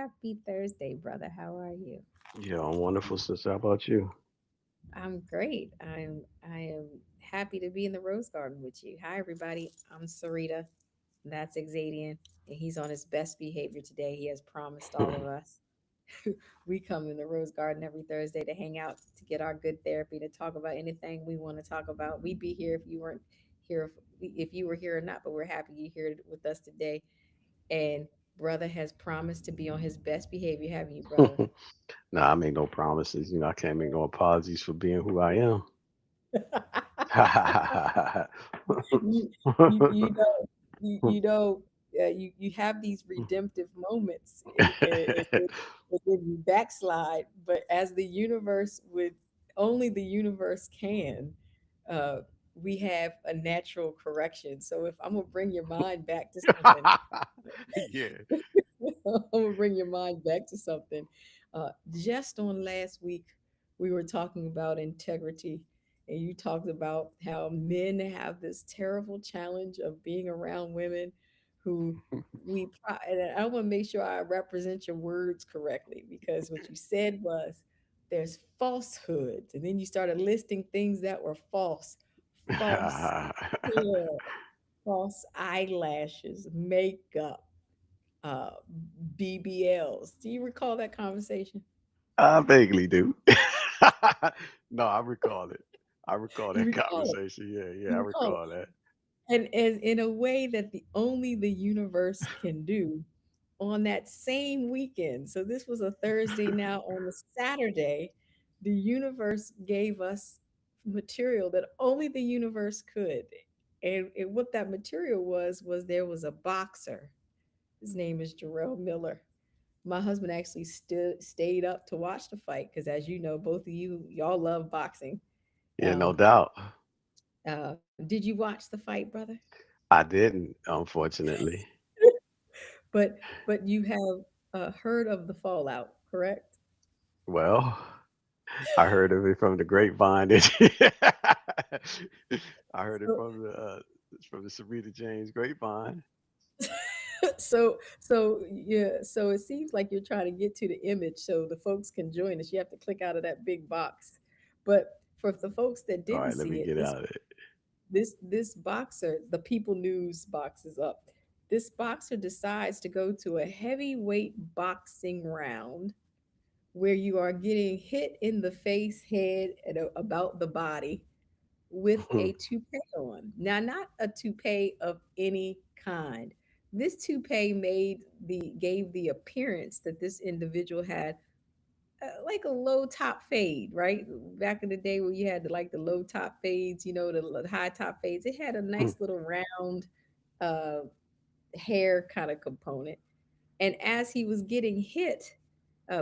Happy Thursday, brother. How are you? Yeah, I'm wonderful, sister. How about you? I'm great. I am happy to be in the Rose Garden with you. Hi, everybody. I'm Sarita. That's Xadian, and he's on his best behavior today. He has promised all of us. We come in the Rose Garden every Thursday to hang out, to get our good therapy, to talk about anything we want to talk about. We'd be here if you weren't here, if you were here or not, but we're happy you're here with us today. And brother has promised to be on his best behavior, haven't you, brother? Nah, I make no promises. I can't make no apologies for being who I am. you, you have these redemptive moments, and then you backslide. But as the universe would only the universe can, uh, we have a natural correction. So if I'm gonna bring your mind back to something, Yeah. I'm gonna bring your mind back to something. Just on last week, we were talking about integrity, and you talked about how men have this terrible challenge of being around women who and I want to make sure I represent your words correctly, because what you said was there's falsehoods, and then you started listing things that were false, false hair, false eyelashes, makeup, uh, BBLs. Do you recall that conversation? I vaguely do. No, I recall it. I recall You that recall it. conversation. Yeah, yeah, I You recall it. recall that. And as in a way that the universe can do on that same weekend. So this was a Thursday. Now on the Saturday, the universe gave us material that only the universe could. And what that material was there was a boxer. His name is Jarrell Miller. My husband actually stayed up to watch the fight because, as you know, both of y'all love boxing. Yeah, no Um, doubt. did you watch the fight, brother? I didn't, unfortunately. But you have heard of the fallout, correct? Well, I heard of it from the grapevine. I heard it So, from the Sarita James grapevine. so yeah, so it seems like you're trying to get to the image so the folks can join us. You have to click out of that big box. But for the folks that All didn't right, let see me it, get out of it. this boxer, the People News box is up. This boxer decides to go to a heavyweight boxing round where you are getting hit in the face, head, and about the body with a toupee on. Now, not a toupee of any kind. This toupee gave the appearance that this individual had like a low top fade, right? Back in the day where you had the low top fades, the high top fades. It had a nice little round uh, hair kind of component. And as he was getting hit,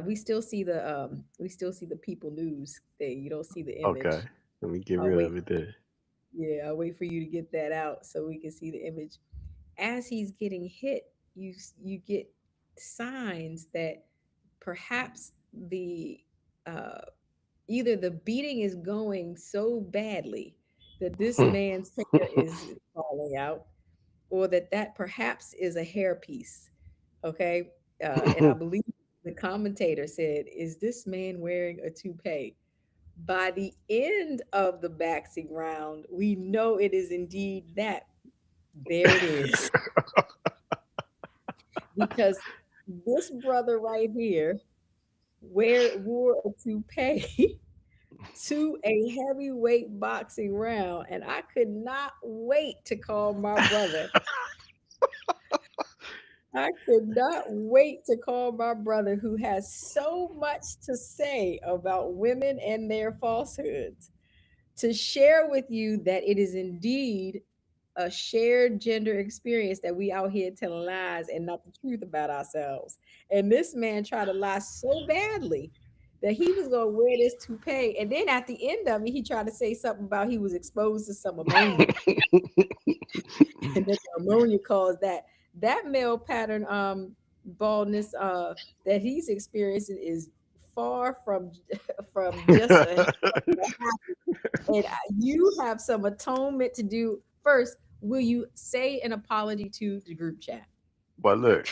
we still see the People News thing. You don't see the Okay, image. let me get I'll rid wait. of it then. Yeah, I'll wait for you to get that out so we can see the image. As he's getting hit, you get signs that perhaps the uh, either the beating is going so badly that this man's hair is falling out, or that perhaps is a hairpiece. Okay, and I believe the commentator said, "Is this man wearing a toupee?" By the end of the boxing round, we know it is indeed that. There it is. Because this brother right here wore a toupee to a heavyweight boxing round, and I could not wait to call my brother. I could not wait to call my brother, who has so much to say about women and their falsehoods, to share with you that it is indeed a shared gender experience that we out here telling lies and not the truth about ourselves. And this man tried to lie so badly that he was going to wear this toupee. And then at the end of it, he tried to say something about he was exposed to some ammonia and that the ammonia caused that male pattern baldness that he's experiencing is far from from just a and you have some atonement to do. First, will you say an apology to the group chat? But look,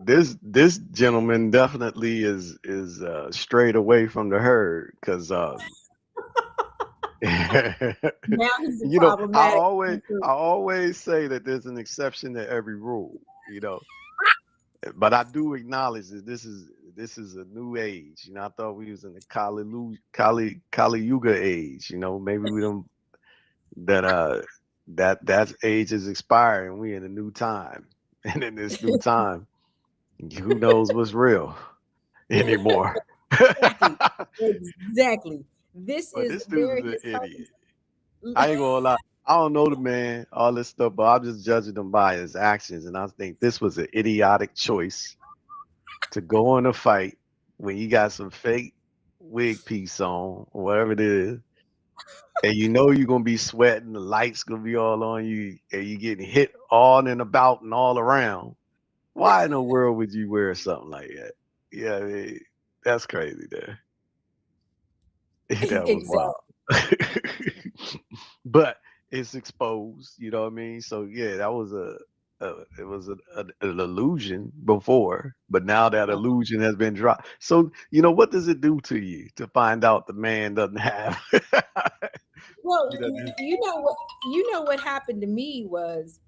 this gentleman definitely is strayed away from the herd because Now he's a you know, problematic. I always say that there's an exception to every rule, you know. But I do acknowledge that this is a new age. You know, I thought we was in the Kali Yuga age. You know, maybe we don't that that age is expiring. We in a new time, and in this new time, who knows what's real anymore? Exactly. Exactly. This But is this dude there. is an His idiot. purpose. I ain't gonna lie. I don't know the man, all this stuff, but I'm just judging him by his actions. And I think this was an idiotic choice to go in a fight when you got some fake wig piece on, or whatever it is, and you know you're gonna be sweating, the lights gonna be all on you, and you getting hit all and about and all around. Why in the world would you wear something like that? Yeah, I mean, that's crazy there. That was Exactly. wild. But it's exposed, you know what I mean? So yeah, that was it was an illusion before, but now that illusion has been dropped. So you know what does it do to you to find out the man doesn't have, Well, you know, this, you know what happened to me was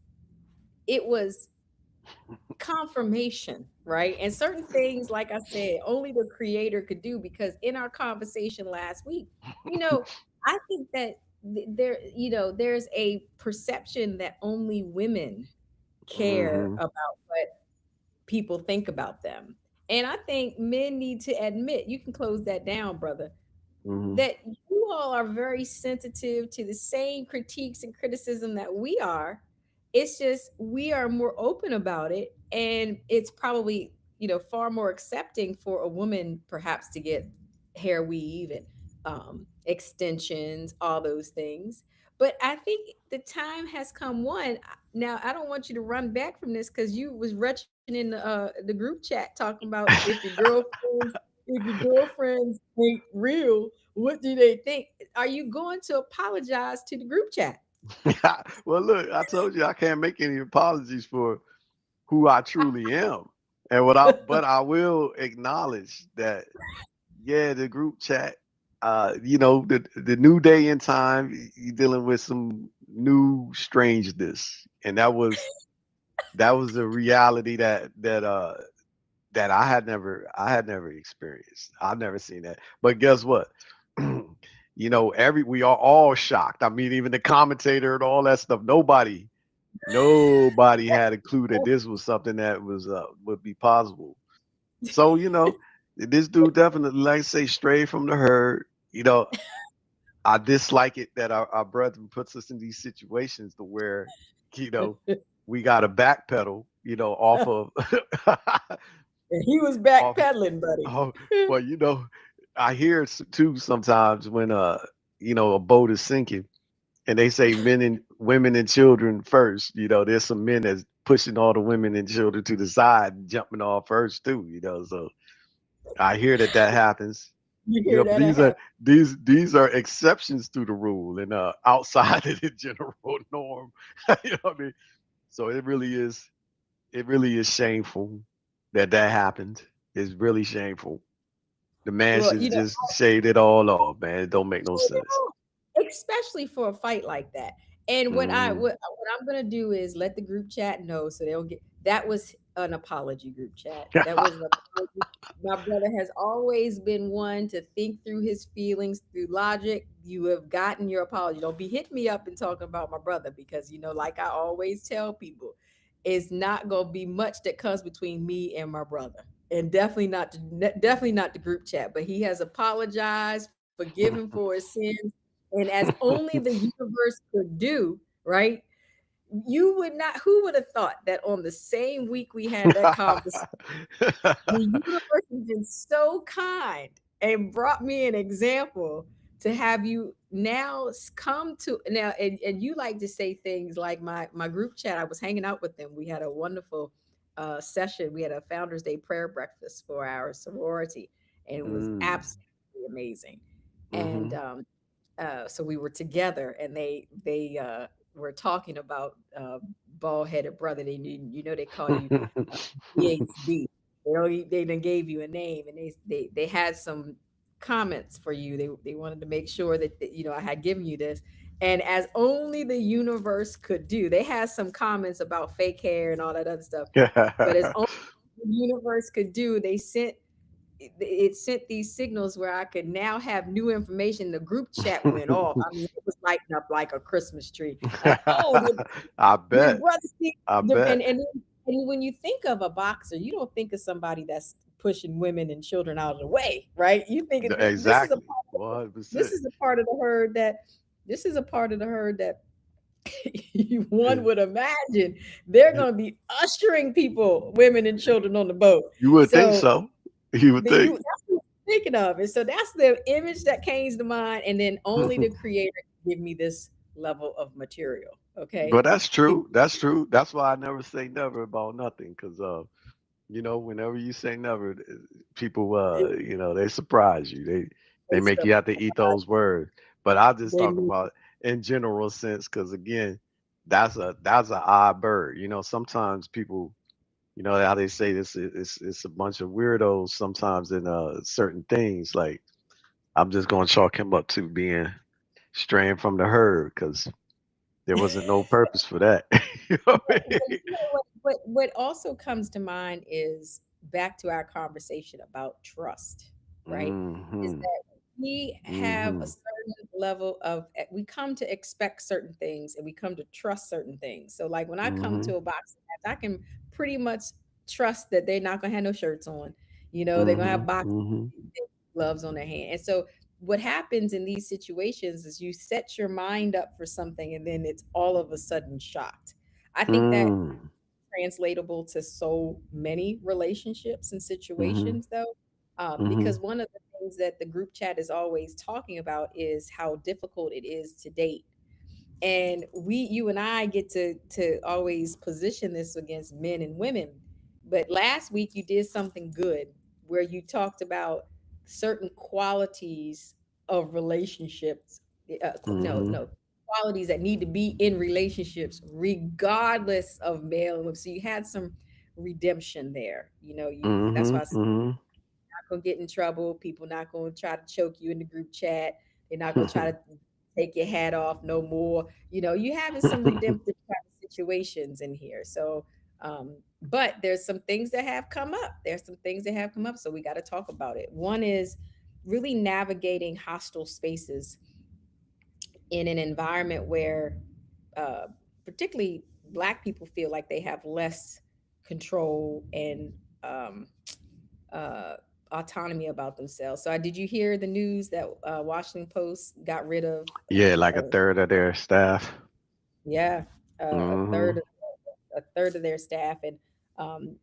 it was confirmation, right? And certain things, like I said, only the creator could do because in our conversation last week, you know, I think that there, you know, there's a perception that only women care hmm about what people think about them. And I think men need to admit, you can close that down, brother, hmm that you all are very sensitive to the same critiques and criticism that we are. It's just we are more open about it, and it's probably, you know, far more accepting for a woman perhaps to get hair weave and extensions, all those things. But I think the time has come. One, now I don't want you to run back from this because you was retching in the group chat talking about if your girlfriends ain't real, what do they think? Are you going to apologize to the group chat? Well, look, I told you I can't make any apologies for who I truly am, and but I will acknowledge that yeah, the group chat. You know, the new day and time, you dealing with some new strangeness, and that was a reality that I had never experienced. I've never seen that. But guess what? You know, we are all shocked. I mean, even the commentator and all that stuff. Nobody had a clue that this was something that was would be possible. So you know, this dude definitely, like I say, strayed from the herd. You know, I dislike it that our brother puts us in these situations to where, you know, we got to backpedal. You know, off of And he was off. backpedaling, buddy. Oh, well, you know, I hear too sometimes when you know, a boat is sinking and they say men and women and children first. You know, there's some men that's pushing all the women and children to the side and jumping off first too. You know, so I hear that happens. You You hear know, but that happen? these are exceptions to the rule and outside of the general norm. You know what I mean? So it really is shameful that happened. It's really shameful. The man Well, should just shave it all off, man. It don't make no sense. especially for a fight like that. And Mm. what I'm gonna do is let the group chat know so they'll get that was an apology group chat. That was an apology. My brother has always been one to think through his feelings through logic. You have gotten your apology. Don't be hitting me up and talking about my brother because you know, like I always tell people, it's not gonna be much that comes between me and my brother. And definitely not the group chat. But he has apologized, forgiven for his sins, and as only the universe could do, right? You would not, who would have thought that on the same week we had that conversation, the universe has been so kind and brought me an example to have you now come to now and you like to say things like my group chat. I was hanging out with them. We had a wonderful session. We had a Founders Day prayer breakfast for our sorority, and it was Mm. absolutely amazing. And Mhm. so we were together, and they were talking about bald headed brother. They call you PhD. They done gave you a name, and they had some comments for you. They wanted to make sure that I had given you this, and as only the universe could do, they had some comments about fake hair and all that other stuff. But as only the universe could do, it sent these signals where I could now have new information. The group chat went off. I mean, it was lighting up like a Christmas tree. Like, oh, I did bet. brother see I the bet. and when you think of a boxer, you don't think of somebody that's pushing women and children out of the way, right? You think this is a Exactly. this 100%. is a part of the herd that this is a part of the herd that one would imagine they're going to be ushering people, women and children on the boat. You would think So so. You would then think. that's what I'm thinking of. And so that's the image that came to mind. And then only the creator can give me this level of material. Okay. But that's true. That's true. That's why I never say never about nothing. Cause whenever you say never, people they surprise you. They They make stuff. you have to eat those words. But I just They talk need about in general sense, because again, that's a odd bird. Sometimes people, how they say this, it's a bunch of weirdos sometimes in certain things. Like I'm just gonna chalk him up to being straying from the herd because there wasn't no purpose for that. You know what I but mean? what also comes to mind is back to our conversation about trust, right? Is Mm-hmm. that we have a Mm-hmm. certain level of we come to expect certain things and we come to trust certain things. So like when I come Mm-hmm. to a boxing match, I can pretty much trust that they're not gonna have no shirts on. They're gonna have Mhm, boxing mhm, gloves on their hand. And so what happens in these situations is you set your mind up for something and then it's all of a sudden shocked. I think that mm, translatable to so many relationships and mhm, situations though, because mhm, one of the things that the group chat is always talking about is how difficult it is to date. And you and I get to always position this against men and women. But last week you did something good where you talked about certain qualities of relationships. No, mhm, no, qualities that need to be in relationships regardless of male and women. So you had some redemption there. That's why I mhm, said mhm. not gonna get in trouble. People not gonna try to choke you in the group chat. They're not gonna try to take your hat off no more. You having some redemptive kind of situations in here. So, but there's some things that have come up. There's some things that have come up. So we got to talk about it. One is really navigating hostile spaces in an environment where, uh, particularly Black people feel like they have less control and um, uh, autonomy about themselves. So, did you hear the news that Washington Post got rid of? Yeah, like a third of their staff. Yeah, a third Mhm, of their staff, and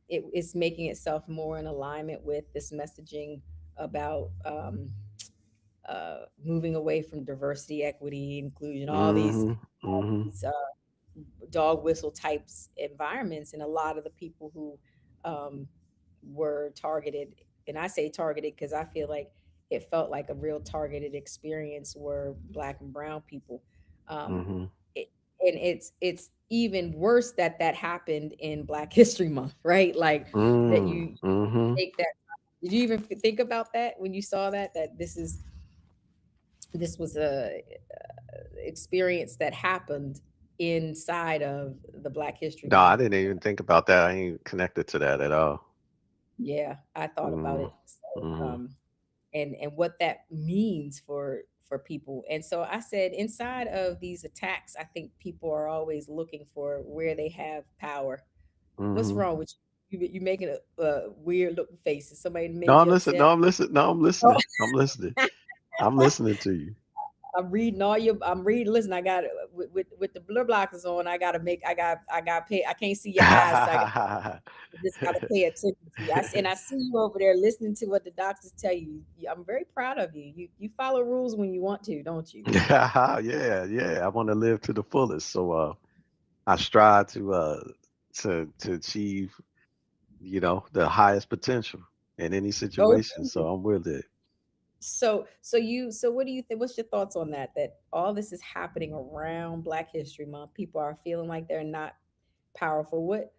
it's making itself more in alignment with this messaging about moving away from diversity, equity, inclusion, mhm, mhm, these dog whistle types environments, and a lot of the people who um, were targeted, and I say targeted because I feel like it felt like a real targeted experience were Black and brown people. Um, mhm. it, and it's even worse that that happened in Black History Month, right? Like that Mm, you mhm. take that. Did you even think about that when you saw that this was a experience that happened inside of the Black History No, I Month? didn't even think about that. I ain't connected to that at all. Yeah, I thought about Mm, it. So, mhm, and what that means for people. And so I said, inside of these attacks, I think people are always looking for where they have power. What's mhm. wrong with you? You making a weird looking faces. Somebody No, made I'm you listening. No, upset. I'm listening. No, I'm Oh, listening. I'm listening. I'm listening to you. I'm reading all your. I'm reading. Listen, I got with the blur blockers on. I gotta make. I got pay. I can't see your eyes. So I just gotta pay attention to you. And I see you over there listening to what the doctors tell you. I'm very proud of you. You follow rules when you want to, don't you? Yeah, yeah. I want to live to the fullest. So I strive to achieve, the highest potential in any Oh, situation. So I'm with it. so what do you think? What's your thoughts on that? That all this is happening around Black History Month. People are feeling like they're not. powerful. What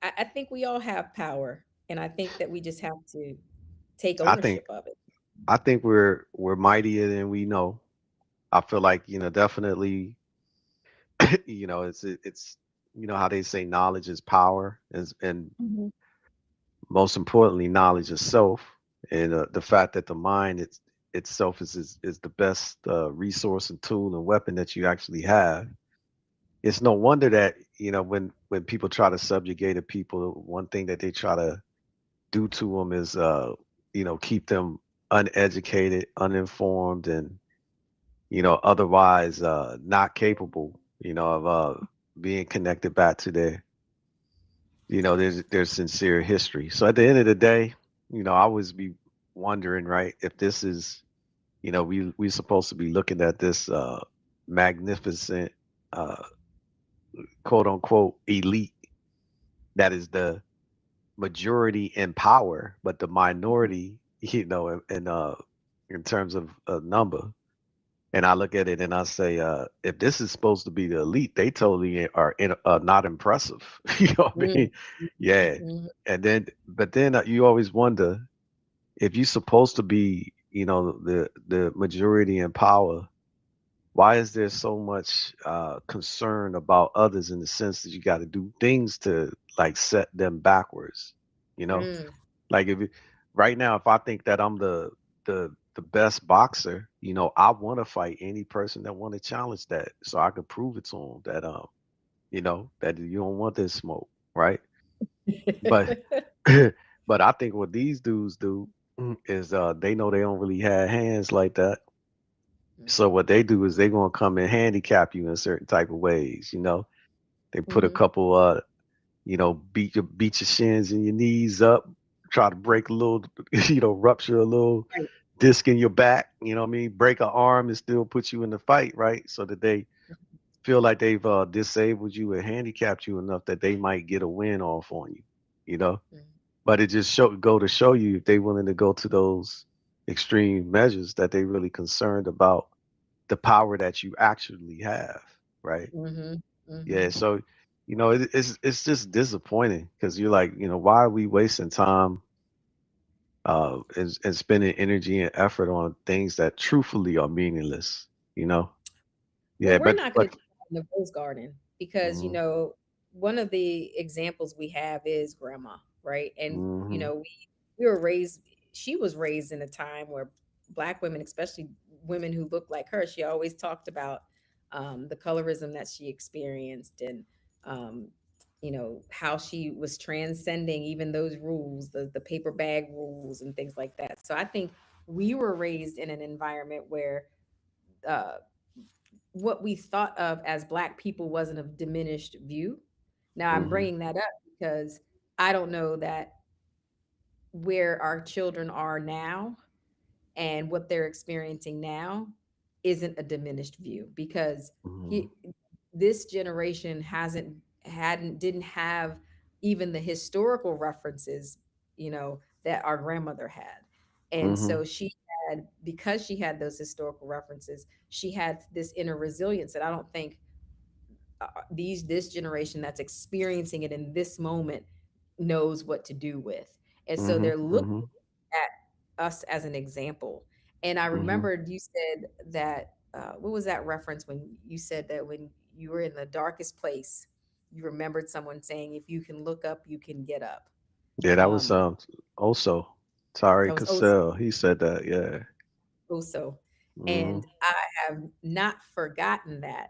I think we all have power, and I think that we just have to take I think ownership of it. I think we're mightier than we know. I feel like, definitely, it's how they say knowledge is power, and Mhm. most importantly, knowledge of self, and the fact that the mind itself is the best resource and tool and weapon that you actually have. It's no wonder that when people try to subjugate a people, one thing that they try to do to them is keep them uneducated, uninformed, and otherwise not capable of being connected back to their sincere history. So at the end of the day, I always be wondering, right, if this is, we're supposed to be looking at this magnificent, uh, quote unquote, elite that is the majority in power, but the minority, in terms of number. And I look at it and I say, if this is supposed to be the elite, they totally are not impressive. You know what I Mm, mean? Yeah. mhm, But then you always wonder if you're supposed to be, the majority in power. Why is there so much concern about others in the sense that you got to do things to like set them backwards? You know, mm, like right now, if I think that I'm the best boxer, I want to fight any person that want to challenge that, so I could prove it to them that that you don't want this smoke, right? But but I think what these dudes do is they know they don't really have hands like that. So what they do is they gonna come and handicap you in certain type of ways. They put a mhm. couple beat your shins and your knees up, try to break a little, rupture a little Right. disc in your back, what I mean, break an arm and still put you in the fight, right? So that they feel like they've disabled you and handicapped you enough that they might get a win off on you, you know. Mhm. But it just go to show you if they willing to go to those extreme measures that they really concerned about the power that you actually have, right? Mhm. Yeah, Mhm. so it's just disappointing because you're like, why are we wasting time and spending energy and effort on things that truthfully are meaningless, you know? Well, Yeah, we're but not going to but do that in the Rose Garden because, mhm, one of the examples we have is grandma, right? And, mhm, we were raised, she was raised in a time where Black women, especially women who look like her, she always talked about the colorism that she experienced and, um, how she was transcending even those rules, the paper bag rules and things like that. So I think we were raised in an environment where uh, what we thought of as Black people wasn't a diminished view. Now I'm mhm, bringing that up because I don't know that where our children are now and what they're experiencing now isn't a diminished view because mhm, he, this generation didn't have even the historical references, that our grandmother had. And mhm, so she had, because she had those historical references, she had this inner resilience that I don't think this generation that's experiencing it in this moment knows what to do with. And so mhm, they're looking mhm, at us as an example. And I mhm. remembered you said that, what was that reference when you said that when you were in the darkest place, you remembered someone saying, if you can look up, you can get up. Yeah, that was Um, also Tari that was Cassell. He said that. Yeah. also. Mhm, And I have not forgotten that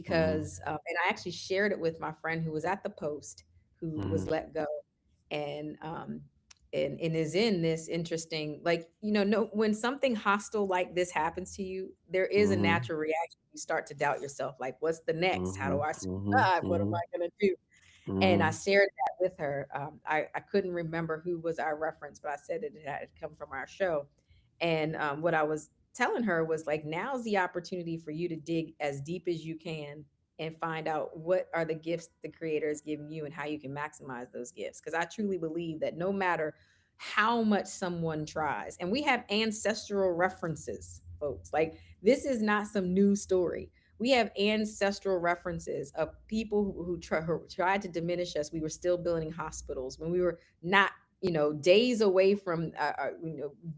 mhm, because, and I actually shared it with my friend who was at the post who was mhm, let go. And, and is in this interesting, like, no, when something hostile like this happens to you, there is a mhm, natural reaction. You start to doubt yourself, like, what's the next? How do mhm, I mhm, survive? What am mhm, I going to do? And I mhm, shared that with her. I couldn't remember who was our reference, but I said it had come from our show. And what I was telling her was like, now's the opportunity for you to dig as deep as you can and find out what are the gifts the creator is giving you and how you can maximize those gifts. Because I truly believe that no matter how much someone tries, and we have ancestral references, folks, like this is not some new story. We have ancestral references of people who tried to diminish us. We were still building hospitals when we were not, days away from,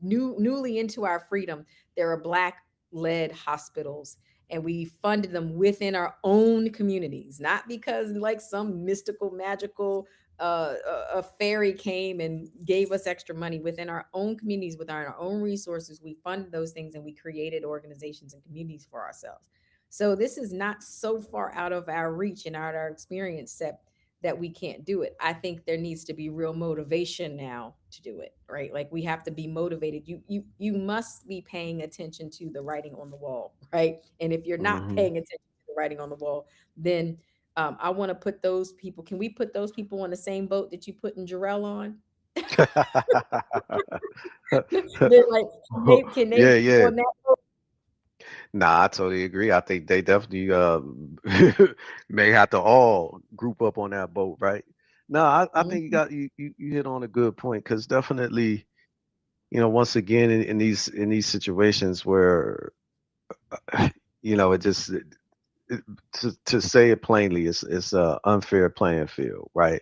newly into our freedom. There are black led hospitals, and we funded them within our own communities, not because like some mystical, magical a fairy came and gave us extra money. Within our own communities, with our own resources, we funded those things, and we created organizations and communities for ourselves. So this is not so far out of our reach and out of our experience that we can't do it. I think there needs to be real motivation now to do it, right? Like we have to be motivated. You must be paying attention to the writing on the wall, right? And if you're not Hmm. paying attention to the writing on the wall, then I want to put those people. Can we put those people on the same boat that you put in Jarrell on? They're like, can they Yeah, be yeah. on that boat? Nah, I totally agree. I think they definitely may have to all group up on that boat, right? No, I think you Mhm. got you hit on a good point because definitely, once again in these situations where it just to say it plainly, it's a unfair playing field, right?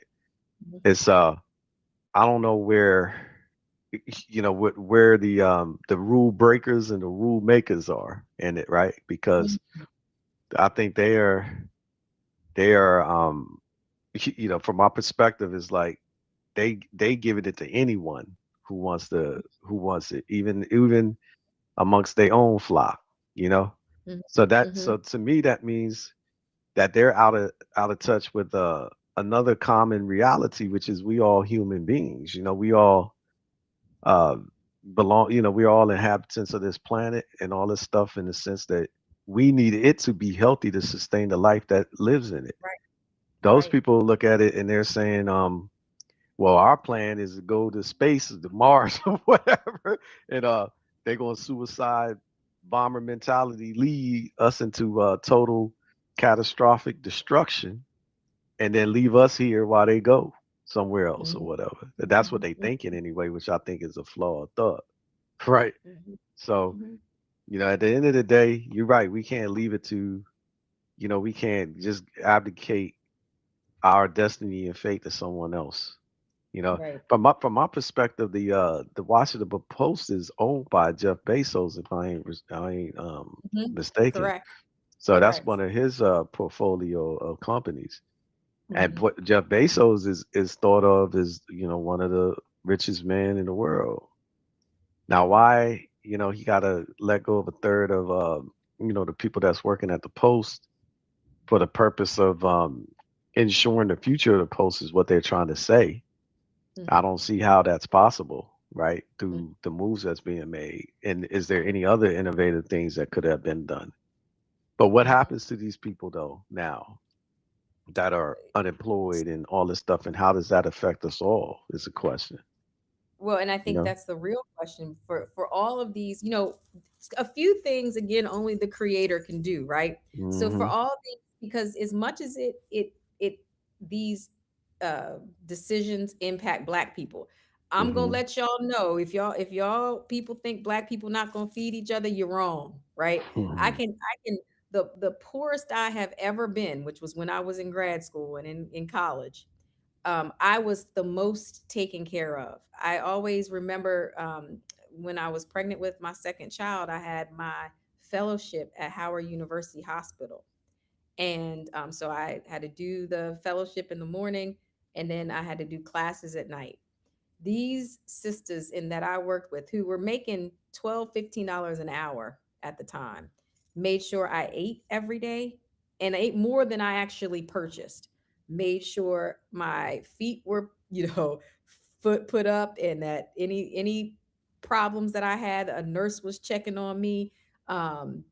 It's I don't know where the rule breakers and the rule makers are in it, right? Because Mhm. I think they are from my perspective is like they give it to anyone who wants it, even amongst their own flock, you know. Mhm. So Mhm. to me that means that they're out of touch with another common reality, which is we all human beings. We all uh, belong. We're all inhabitants of this planet and all this stuff in the sense that we need it to be healthy to sustain the life that lives in it. Right. Those Right. people look at it and they're saying, well, our plan is to go to space, to Mars, or whatever, and they're going to suicide bomber mentality lead us into total catastrophic destruction, and then leave us here while they go somewhere else or Mhm. whatever. That's what Mhm. they thinking anyway, which I think is a flawed thought, right? Mhm. So Mhm. at the end of the day, you're right. We can't leave it to we can't just abdicate our destiny and fate to someone else. Right. From my perspective, the Washington Post is owned by Jeff Bezos, if I ain't Mhm. mistaken. Correct. So that's Correct. one of his portfolio of companies. And Mhm. what Jeff Bezos is thought of as one of the richest men in the world. Now, why he got to let go of a third of the people that's working at the Post for the purpose of ensuring the future of the Post is what they're trying to say. I Mhm. don't see how that's possible, right? Mhm. Through the moves that's being made. And is there any other innovative things that could have been done? But what Mhm. happens to these people though now that are unemployed and all this stuff, and how does that affect us all? Is a question. Well, and I You think know. that's the real question for all of these, a few things again only the creator can do, right? So for Hmm. all these, because as much as it these uh decisions impact black people, I'm gonna Hmm. let y'all know, if y'all people think black people not gonna feed each other, you're wrong, right? I Hmm. can I can the poorest I have ever been, which was when I was in grad school and in college, I was the most taken care of. I always remember, when I was pregnant with my second child, I had my fellowship at Howard University Hospital. And so I had to do the fellowship in the morning, and then I had to do classes at night. These sisters in that I worked with, who were making $12, $15 an hour at the time, made sure I ate every day, and ate more than I actually purchased. Made sure my feet were, foot put up, and that any problems that I had, a nurse was checking on me. Um,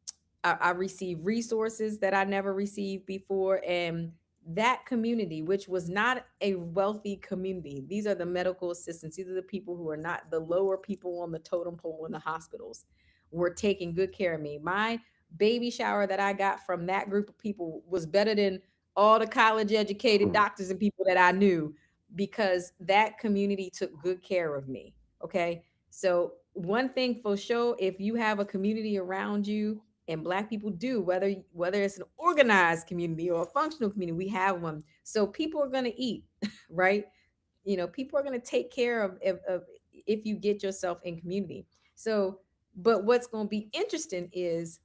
I received resources that I never received before, and that community, which was not a wealthy community, these are the medical assistants, these are the people who are not the lower people on the totem pole in the hospitals, were taking good care of me. My baby shower that I got from that group of people was better than all the college educated doctors and people that I knew, because that community took good care of me. Okay. So, one thing for sure, if you have a community around you And Black people do, whether it's an organized community or a functional community, we have one. So people are going to eat, right? People are going to take care of if you get yourself in community. So, but what's going to be interesting is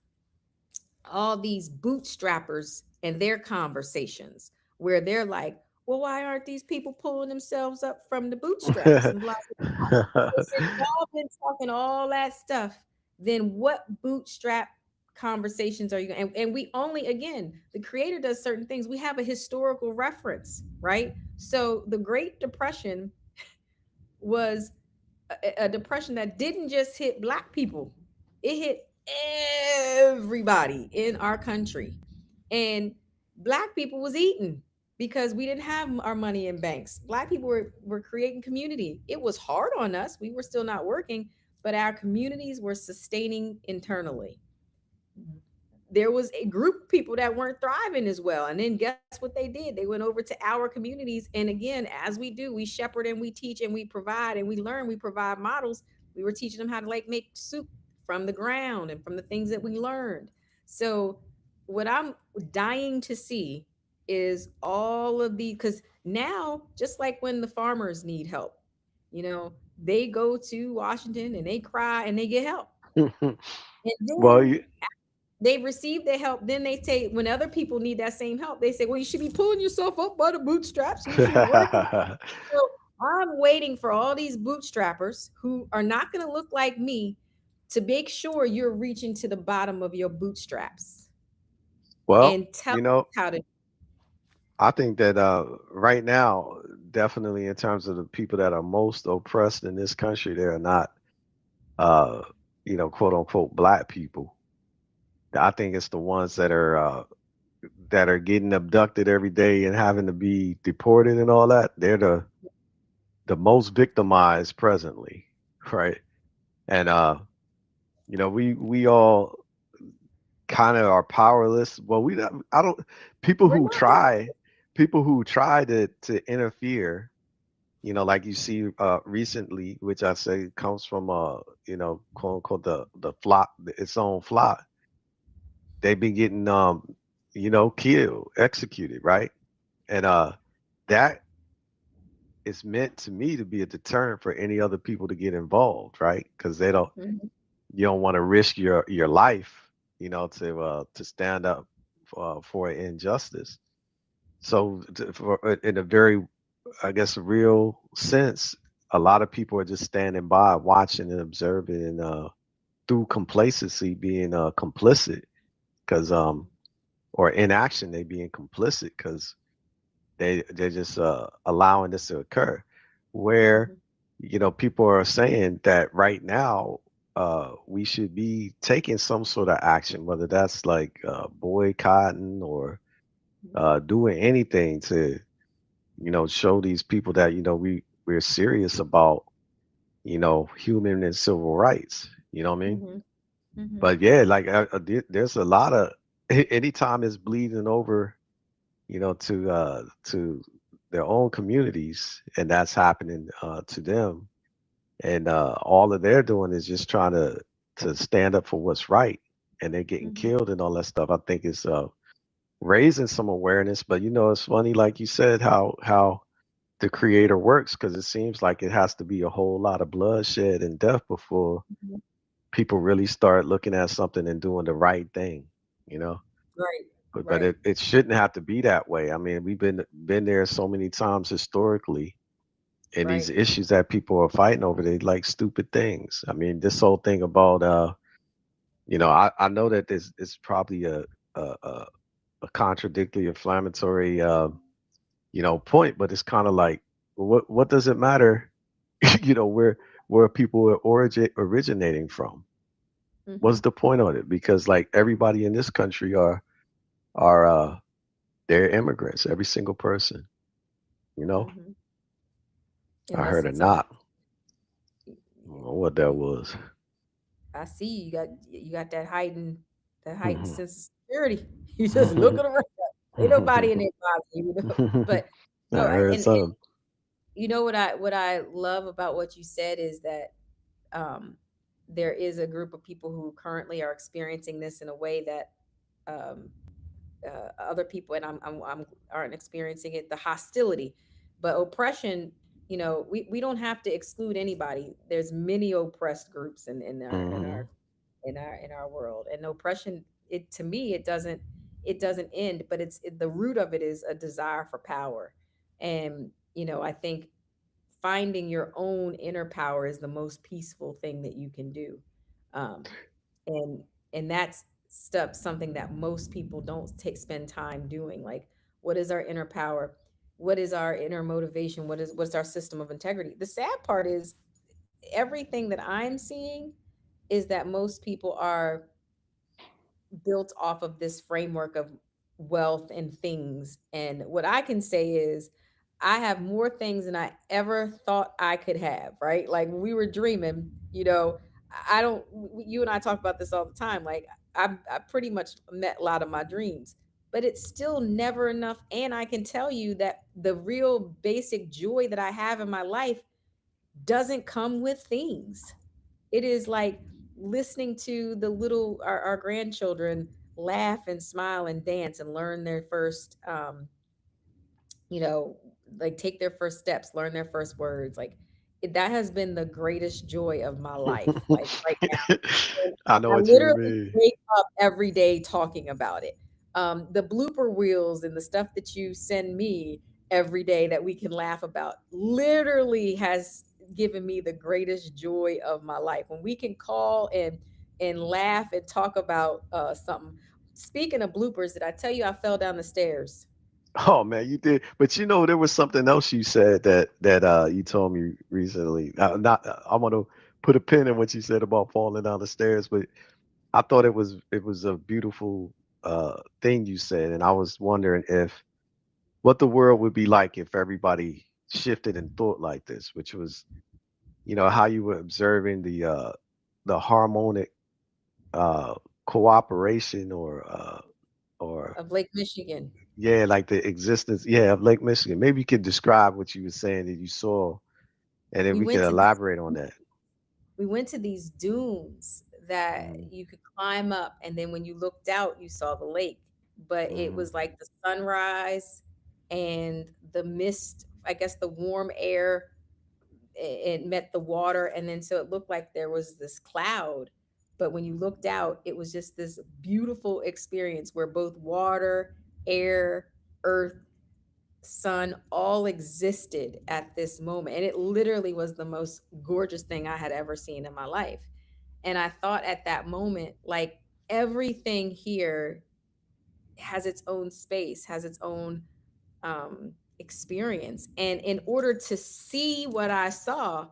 all these bootstrappers and their conversations where they're like, well, why aren't these people pulling themselves up from the bootstraps and blah, blah, blah. So since y'all been talking all that stuff, then what bootstrap conversations are you going? And we only, again, the creator does certain things. We have a historical reference, right? So the Great Depression was a depression that didn't just hit Black people, it hit everybody in our country. And Black people was eating because we didn't have our money in banks. Black people were creating community. It was hard on us. We were still not working, but our communities were sustaining internally. There was a group of people that weren't thriving as well. And then guess what they did? They went over to our communities. And again, as we do, we shepherd and we teach and we provide and we learn, we provide models. We were teaching them how to like make soup from the ground and from the things that we learned. So what I'm dying to see is all of the, because now, just like when the farmers need help, they go to Washington and they cry and they get help. And Well, then they receive their help. Then they say, when other people need that same help, they say, well, you should be pulling yourself up by the bootstraps. You should be working. So I'm waiting for all these bootstrappers who are not going to look like me to make sure you're reaching to the bottom of your bootstraps well, and tell you us know, how to. I think that right now, definitely in terms of the people that are most oppressed in this country, they are not, uh, quote unquote, black people. I think it's the ones that are getting abducted every day and having to be deported and all that. They're the most victimized presently, right? And we all kind of are powerless. Well, we don't, I don't people We're who not powerful. try people who try to interfere, like you see recently, which I say comes from quote unquote the flock, its own flock. They've been getting killed, executed, right? And that is meant to me to be a deterrent for any other people to get involved, right? Because Mhm. you don't want to risk your life, to stand up for injustice. So, in a very, I guess, real sense, a lot of people are just standing by, watching and observing, and through complacency, being complicit, because or inaction, they being complicit because they're just allowing this to occur. Where Mhm. people are saying that right now we should be taking some sort of action, whether that's like boycotting or doing anything to show these people that we're serious about human and civil rights. You know what I mean? Mhm. Mhm. But yeah, like there's a lot of anytime it's bleeding over to their own communities, and that's happening to them. And all that they're doing is just trying to stand up for what's right, and they're getting Mhm. killed and all that stuff. I think it's raising some awareness. But it's funny, like you said, how the creator works, because it seems like it has to be a whole lot of bloodshed and death before Mhm. people really start looking at something and doing the right thing. You know. Right. But Right. it shouldn't have to be that way. I mean, we've been there so many times historically, and these Right. issues that people are fighting over, they like stupid things. I mean, this whole thing about I know that this is probably a, a, a contradictory, inflammatory point, but it's kind of like, well, what does it matter, where people are originating from? What's Mhm. the point of it? Because like everybody in this country are they're immigrants, every single person. You know, Mhm. I And heard that's a so. knock. I don't know what that was. I see you got that heightened Mhm. sense of security. You just looking around. Ain't nobody in there bothering you, But I no, heard and something. you know what I love about what you said is that um there is a group of people who currently are experiencing this in a way that um, other people, and I'm aren't experiencing it, the hostility. But oppression, we don't have to exclude anybody. There's many oppressed groups Hmm. in our world, and oppression, it to me, it doesn't end, but the root of it is a desire for power. And I think finding your own inner power is the most peaceful thing that you can do. um, and that's stuff, something that most people don't take spend time doing. Like, what is our inner power? What is our inner motivation? What's our system of integrity? The sad part is, everything that I'm seeing is that most people are built off of this framework of wealth and things. And what I can say is, I have more things than I ever thought I could have, right? Like, when we were dreaming, I don't, you and I talk about this all the time. Like, I pretty much met a lot of my dreams, but it's still never enough. And I can tell you that the real basic joy that I have in my life doesn't come with things. It is like listening to our grandchildren laugh and smile and dance and learn their first, you know, like take their first steps, learn their first words. Like, that has been the greatest joy of my life. Like, right now, and I know I what you literally mean. wake up every day talking about it. The blooper reels and the stuff that you send me every day that we can laugh about literally has given me the greatest joy of my life. When we can call and laugh and talk about something. Speaking of bloopers, did I tell you I fell down the stairs? Oh man, you did. But there was something else you said that you told me recently. Not I want to put a pin in what you said about falling down the stairs, but I thought it was a beautiful thing you said, and I was wondering if what the world would be like if everybody shifted and thought like this, which was, how you were observing the harmonic uh cooperation or Of Lake Michigan. yeah, like the existence, yeah, of Lake Michigan. Maybe you could describe what you were saying that you saw, and then We we could went to these elaborate on that. we went to these dunes that Mm-hmm. you could climb up, and then when you looked out you saw the lake. But it Mm-hmm. was like the sunrise and the mist, I guess the warm air, it met the water, and then so it looked like there was this cloud. But when you looked out, it was just this beautiful experience where both water, air, earth, sun all existed at this moment. And it literally was the most gorgeous thing I had ever seen in my life. And I thought at that moment, like, everything here has its own space, has its own experience. And in order to see what I saw,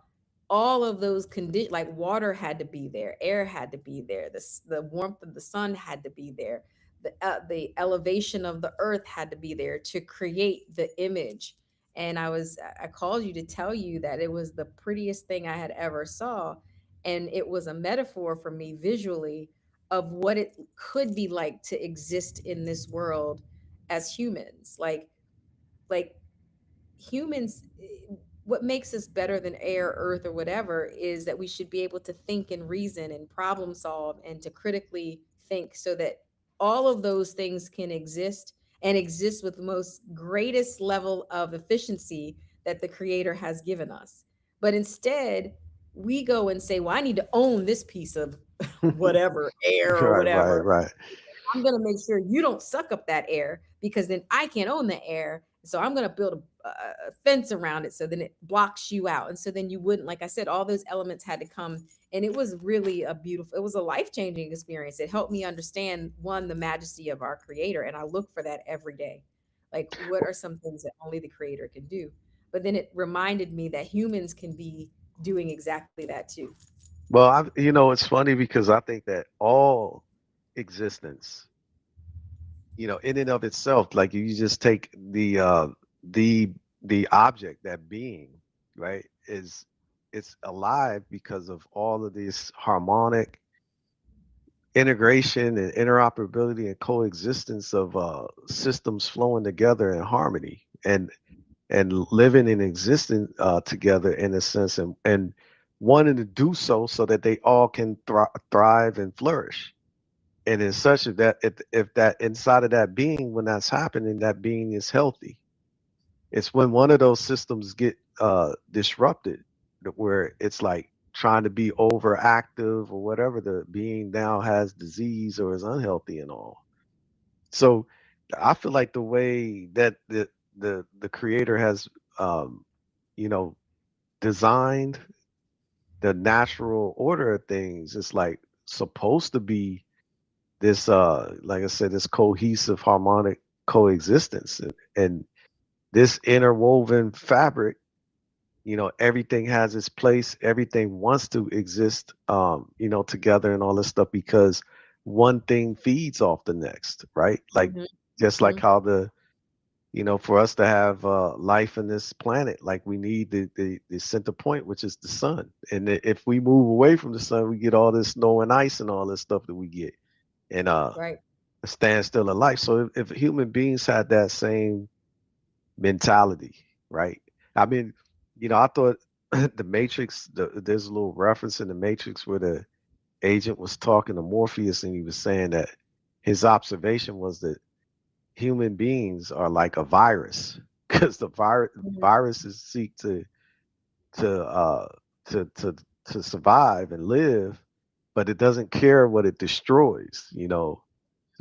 all of those conditions, like water had to be there, air had to be there, the warmth of the sun had to be there, the elevation of the earth had to be there to create the image. And I called you to tell you that it was the prettiest thing I had ever saw, and it was a metaphor for me visually of what it could be like to exist in this world as humans. Like humans, what makes us better than air, earth, or whatever is that we should be able to think and reason and problem solve and to critically think, so that all of those things can exist, and exist with the most greatest level of efficiency that the creator has given us. But instead, we go and say, well, I need to own this piece of whatever, air or Right, right, whatever. right. I'm going to make sure you don't suck up that air, because then I can't own the air. So I'm going to build a fence around it so then it blocks you out. And so then you wouldn't, like I said, all those elements had to come. And it was really it was a life changing experience. It helped me understand, one, the majesty of our creator. And I look for that every day. Like, what are some things that only the creator can do? But then it reminded me that humans can be doing exactly that too. Well, it's funny because I think that all existence, in and of itself, like you just take the the object, that being, right, is it's alive because of all of this harmonic integration and interoperability and coexistence of systems flowing together in harmony and living and existing together in a sense, and wanting to do so that they all can thrive and flourish. And it's such that if that inside of that being, when that's happening, that being is healthy. It's when one of those systems get disrupted, where it's like trying to be overactive or whatever, the being now has disease or is unhealthy and all. So I feel like the way that the creator has um, you know designed the natural order of things, it's like supposed to be this like I said, this cohesive harmonic coexistence, and this interwoven fabric, everything has its place, everything wants to exist, together and all this stuff, because one thing feeds off the next, right? Like, Mhm, just like mhm. how for us to have life in this planet, like we need the center point, which is the sun. And if we move away from the sun, we get all this snow and ice and all this stuff that we get, and Right. a standstill of life. So if human beings had that same mentality, right? I mean, I thought the Matrix, there's a little reference in the Matrix where the agent was talking to Morpheus, and he was saying that his observation was that human beings are like a virus, because the Mhm. viruses seek to uh to to to survive and live, but it doesn't care what it destroys, Mhm.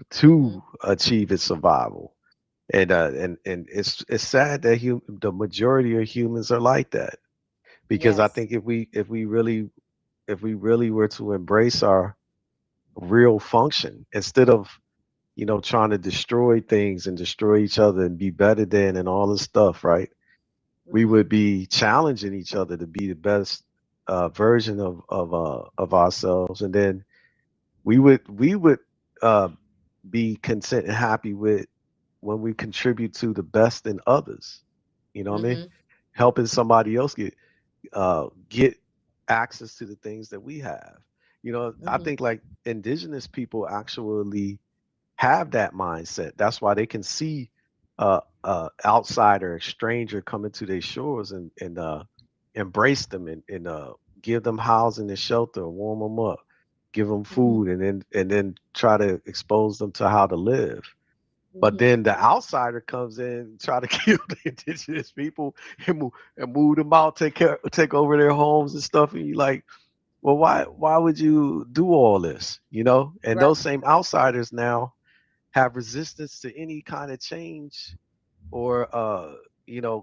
to achieve its survival. And it's sad that the majority of humans are like that, because I Yes. think if we really were to embrace our real function, instead of trying to destroy things and destroy each other and be better than and all this stuff, right? We Mhm. would be challenging each other to be the best version of ourselves, and then we would uh, be content and happy with when we contribute to the best in others. You know what I mean? Mhm. Helping somebody else get access to the things that we have. I Mhm. think like indigenous people actually have that mindset. That's why they can see outsider, a stranger coming to their shores, and embrace them, and give them housing and shelter, warm them up, give them Mhm. food, and then try to expose them to how to live. But Mhm. then the outsider comes in and try to kill the indigenous people, and move them out, take over their homes and stuff. And you like, well, why would you do all this? And Right. those same outsiders now have resistance to any kind of change, or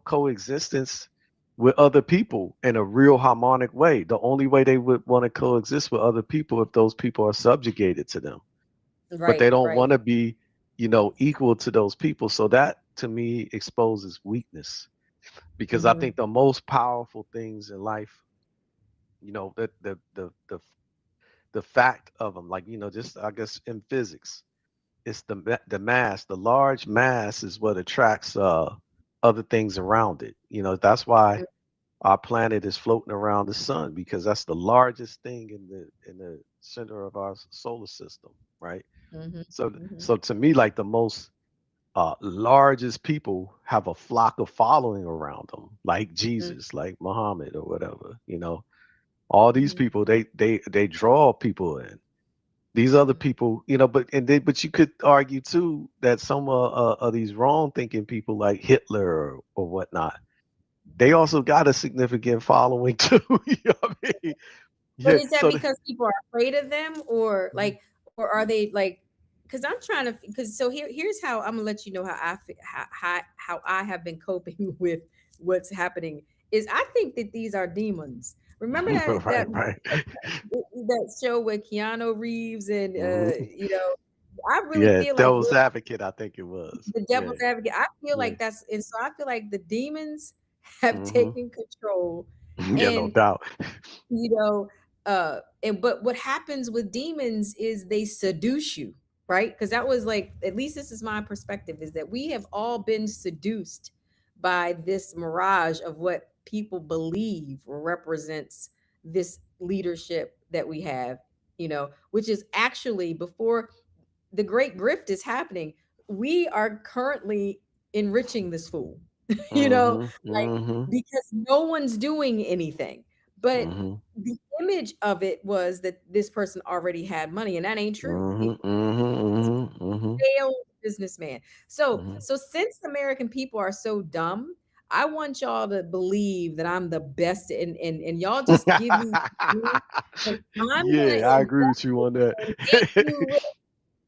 coexistence with other people in a real harmonic way. The only way they would want to coexist with other people if those people are subjugated to them, but Right. they don't Right. want to be equal to those people. So that to me exposes weakness, because I Mhm. think the most powerful things in life, the fact of them, like, just, I guess, in physics, it's the mass. The large mass is what attracts other things around it. That's why our planet is floating around the sun, because that's the largest thing in the center of our solar system, right? Mhm. So Mhm. so to me, like, the most largest people have a flock of following around them, like Mhm. Jesus, like Muhammad, or whatever. All these Mhm. people, they draw people in. These other Mhm. people, but you could argue too that some of these wrong thinking people, like Hitler or whatnot, they also got a significant following too. You know what I mean? But Yeah. is that because people are afraid of them, or Mhm. like, or are they like? Because I'm trying to. Because so here's how I'm gonna let you know how how I have been coping with what's happening. Is I think that these are demons. Remember Right, right. that show with Keanu Reeves and Mhm. I really Yeah, feel like Devil's Advocate, I think it was. the Yeah, devil's advocate. I feel yeah. like that's, and so I feel like the demons have Hmm. taken control, Yeah, no and doubt. you know, and but what happens with demons is they seduce you, right? Because that was like, at least this is my perspective, is that we have all been seduced by this mirage of what people believe represents this leadership that we have, which is actually, before the great grift is happening, we are currently enriching this fool, you know, Hmm. like, Hmm. because no one's doing anything. But Mhm. the image of it was that this person already had money, and that ain't true. Mhm. Mhm. Mhm. Failed businessman. Mhm. So since American people are so dumb, I want y'all to believe that I'm the best, and y'all just give me. I'm gonna Yeah, I agree invest with you on that. and make you rich.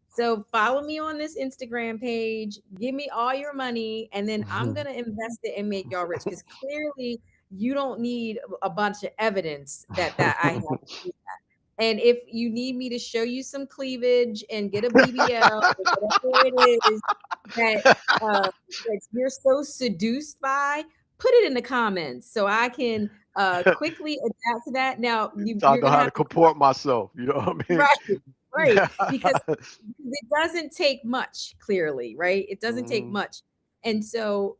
So follow me on this Instagram page. Give me all your money, and then I'm gonna invest it and make y'all rich. Because clearly, you don't need a bunch of evidence that I have. And if you need me to show you some cleavage and get a BBL or whatever it is that that you're so seduced by, put it in the comments so I can quickly adapt to that. Now So I you're know gonna how to have to comport myself. You know what I mean? right, right, because it doesn't take much. Clearly, right? It doesn't take Mhm. much, and so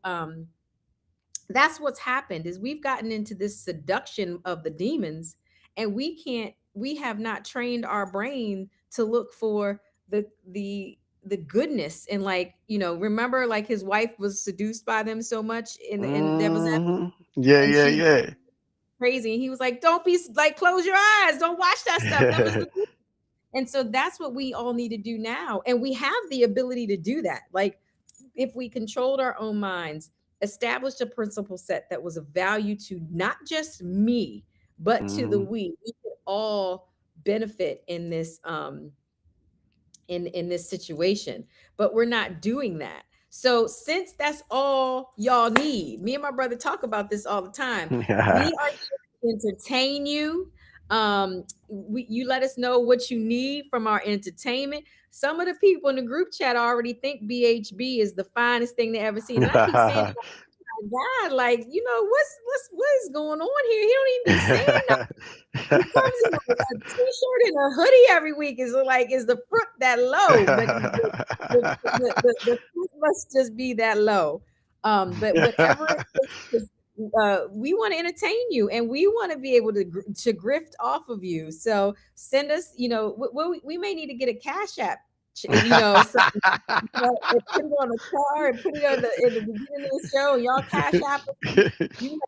that's what's happened is we've gotten into this seduction of the demons, and we have not trained our brain to look for the goodness, and like, remember, like, his wife was seduced by them so much in Devil's Advocate, Mhm. Yeah, and yeah, she yeah. crazy, and he was like, don't be like, close your eyes, don't watch that stuff, that was the. And so that's what we all need to do now, and we have the ability to do that, like, if we controlled our own minds, established a principle set that was of value to not just me, but to the Mhm. we could all benefit in this in this situation. But we're not doing that. So since that's all y'all need, me and my brother talk about this all the time. We are here to entertain you. You let us know what you need from our entertainment. Some of the people in the group chat already think BHB is the finest thing they ever seen, and I keep saying, God, like, what is going on here? He don't even be saying nothing. He comes in a t-shirt and a hoodie every week. Is the fruit that low? But the fruit must just be that low. But whatever it is, we want to entertain you, and we want to be able to grift off of you. So send us, we may need to get a cash app, so, and put it on the car and put it on in the beginning of the show. Y'all cash app us. You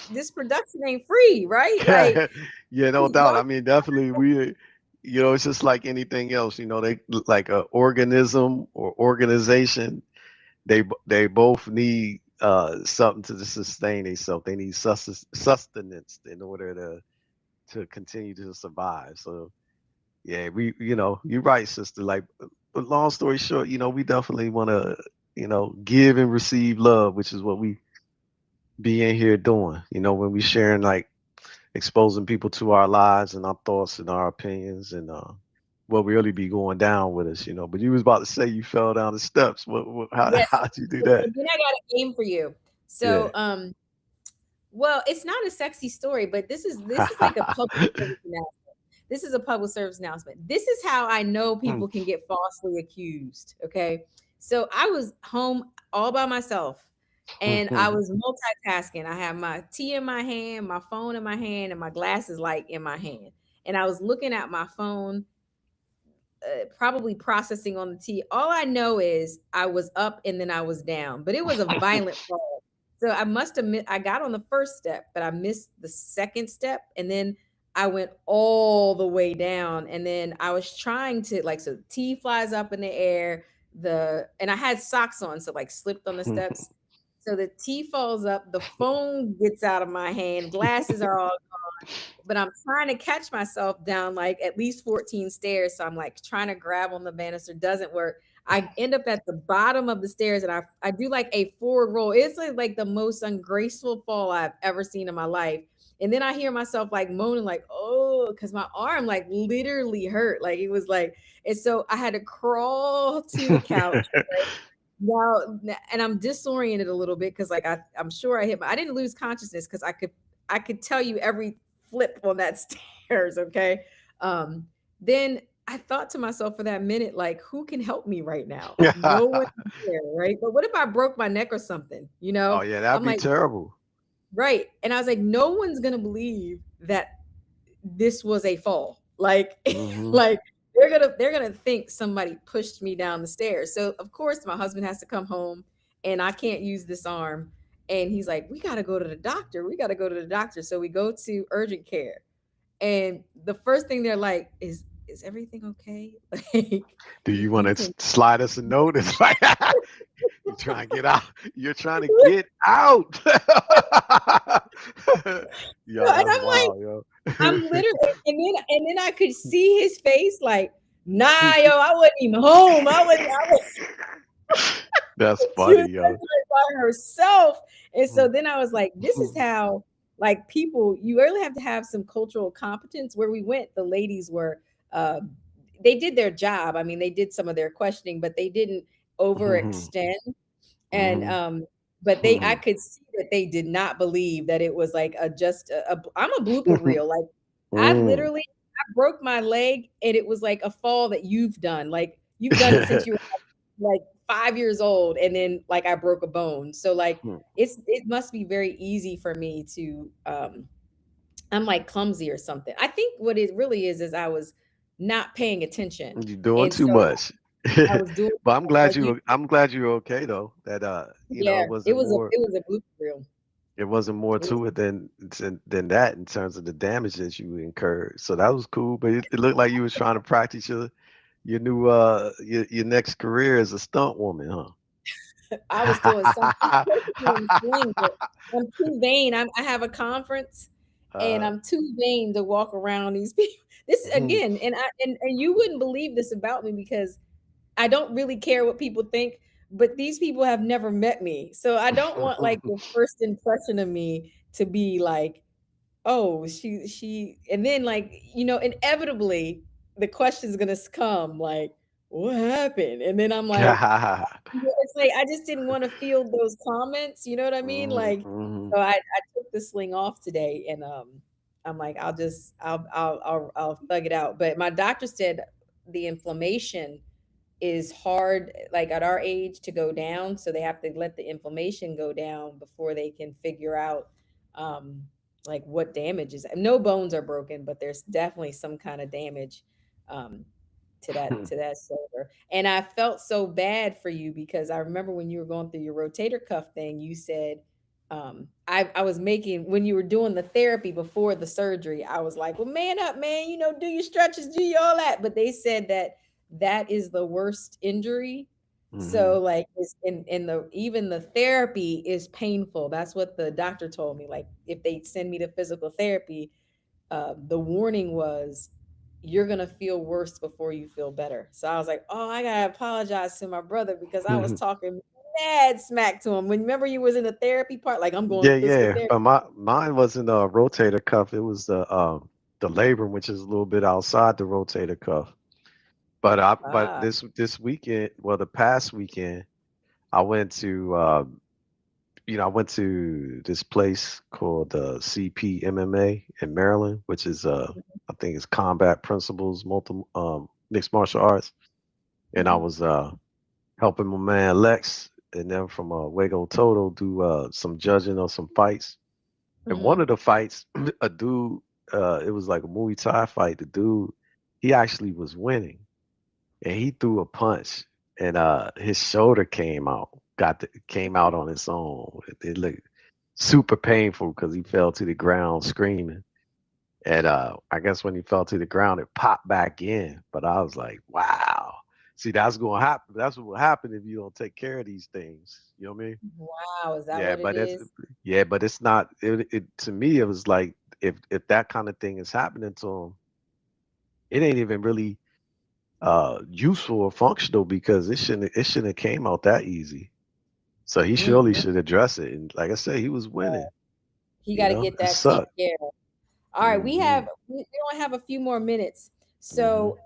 this production ain't free, right? Like, Yeah, no doubt. y'all. I mean, definitely it's just like anything else, they like a organism or organization, they both need something to sustain themselves. They need sustenance in order to continue to survive. So yeah, you're right, sister. Like, but long story short, we definitely want to, give and receive love, which is what we be in here doing. When we sharing, like, exposing people to our lives and our thoughts and our opinions and what really be going down with us. But you was about to say you fell down the steps. How Yes. how'd you do that? And then I got a game for you. Yeah. So, well, it's not a sexy story, but this is like a public service announcement. This is a public service announcement. This is how I know people can get falsely accused. Okay. So I was home all by myself, and I was multitasking. I had my tea in my hand, my phone in my hand, and my glasses light in my hand. And I was looking at my phone, probably processing on the tea. All I know is I was up and then I was down, but it was a violent fall. So I must admit, I got on the first step, but I missed the second step. And then I went all the way down. And then I was trying to, like, so the tea flies up in the air, and I had socks on, so like slipped on the steps. So the tea falls up, the phone gets out of my hand, glasses are all, but I'm trying to catch myself down like at least 14 stairs. So I'm like trying to grab on the banister, doesn't work. I end up at the bottom of the stairs, and I do like a forward roll. It's like the most ungraceful fall I've ever seen in my life. And then I hear myself like moaning, like, oh, because my arm like literally hurt. Like, it was like, and so I had to crawl to the couch. Now, and I'm disoriented a little bit because like I'm sure I didn't lose consciousness because I could tell you every flip on that stairs. Okay. Um, then I thought to myself for that minute, like, who can help me right now? No one there, right? But what if I broke my neck or something? Oh yeah, that'd I'm be like, terrible. right. And I was like, no one's gonna believe that this was a fall. Like, Hmm. like they're gonna think somebody pushed me down the stairs. So of course my husband has to come home, and I can't use this arm. And he's like, we got to go to the doctor. We got to go to the doctor. So we go to urgent care. And the first thing they're like is everything okay? Like, Do you want you to can. slide us a note? It's like you trying to get out. You're trying to get out. Yo, And that's I'm like, wild, yo. I'm literally, and then I could see his face like, nah, yo, I wasn't even home. That's She was funny, yo. pregnant by herself. And so then I was like, this is how, like, people, you really have to have some cultural competence. Where we went, the ladies were, uh, they did their job. I mean, they did some of their questioning, but they didn't overextend. And, but I could see that they did not believe that it was like I'm a blooper reel. Like, I broke my leg and it was like a fall that you've done. Like, you've done it since you were like 5 years old, and then like I broke a bone. So like it must be very easy for me to I'm like clumsy or something. I think what it really is I was not paying attention. You're doing And too so much. I was doing But like you. I'm glad you're okay though. That Yeah, it was a blooper reel. it wasn't more It was. to it than that in terms of the damage that you incurred. So that was cool. But it looked like you was trying to practice your new your next career as a stunt woman, I was doing something. I'm huh? supposed to be on the swing, but I'm too vain. I have a conference, and I'm too vain to walk around these people. This again, and you wouldn't believe this about me because I don't really care what people think, but these people have never met me. So I don't want like the first impression of me to be like, oh, she and then like, inevitably the question's gonna come like, what happened? And then I'm like, it's like I just didn't want to feel those comments, you know what I mean? Like, so I took the sling off today, and I'm like, I'll thug it out. But my doctor said the inflammation is hard, like at our age, to go down. So they have to let the inflammation go down before they can figure out um like what damage is. No bones are broken, but there's definitely some kind of damage um to that shoulder. And I felt so bad for you because I remember when you were going through your rotator cuff thing, you said I was making when you were doing the therapy before the surgery, I was like, well, man up, man, do your stretches, do your all that. But they said that that is the worst injury. So like it's in the even the therapy is painful. That's what the doctor told me. Like if they send me to physical therapy, the warning was you're gonna feel worse before you feel better. So I was like, oh, I gotta apologize to my brother because I was talking mad smack to him. When remember you was in the therapy part, like I'm going Yeah, to physical yeah. therapy. But mine wasn't a rotator cuff. It was the labrum, which is a little bit outside the rotator cuff. But Ah, this weekend, well, the past weekend, I went to I went to this place called CP MMA in Maryland, which is I think it's Combat Principles Multi Mixed Martial Arts, and I mhm, was helping my man Lex and them from Wago Toto do some judging on some fights. And one mhm, of the fights, a dude, it was like a Muay Thai fight. The dude, he actually was winning, and he threw a punch, and his shoulder came out on its own. It looked super painful because he fell to the ground screaming. And I guess when he fell to the ground, it popped back in. But I was like, wow. See, that's going to happen. That's what will happen if you don't take care of these things. You know what I mean? wow, is that Yeah, what it but it's is? yeah, but it's not. It to me, it was like if that kind of thing is happening to him, it ain't even really useful or functional because it shouldn't have came out that easy. So he surely Mm-mm. should address it. And like I said, he was winning. He got to get It that taken sucked. care of. All right, Hmm. we only have a few more minutes. Hmm. So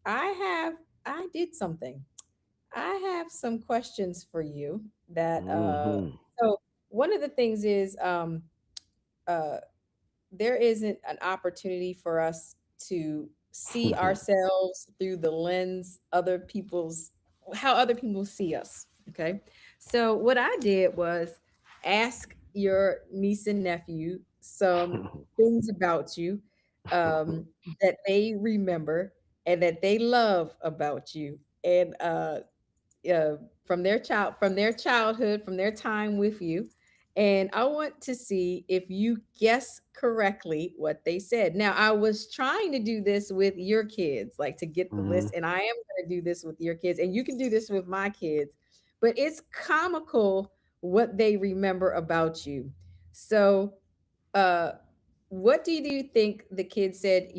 I have I did something. I have some questions for you that Hmm. so one of the things is uh there isn't an opportunity for us to see ourselves through the lens other people's how other people see us. Okay. So what I did was ask your niece and nephew some things about you that they remember and that they love about you. And uh, from their childhood, from their time with you. And I want to see if you guess correctly what they said. Now, I was trying to do this with your kids, like to get the Hmm. list, and I am going to do this with your kids, and you can do this with my kids. But it's comical what they remember about you. So, uh, what do you think the kids said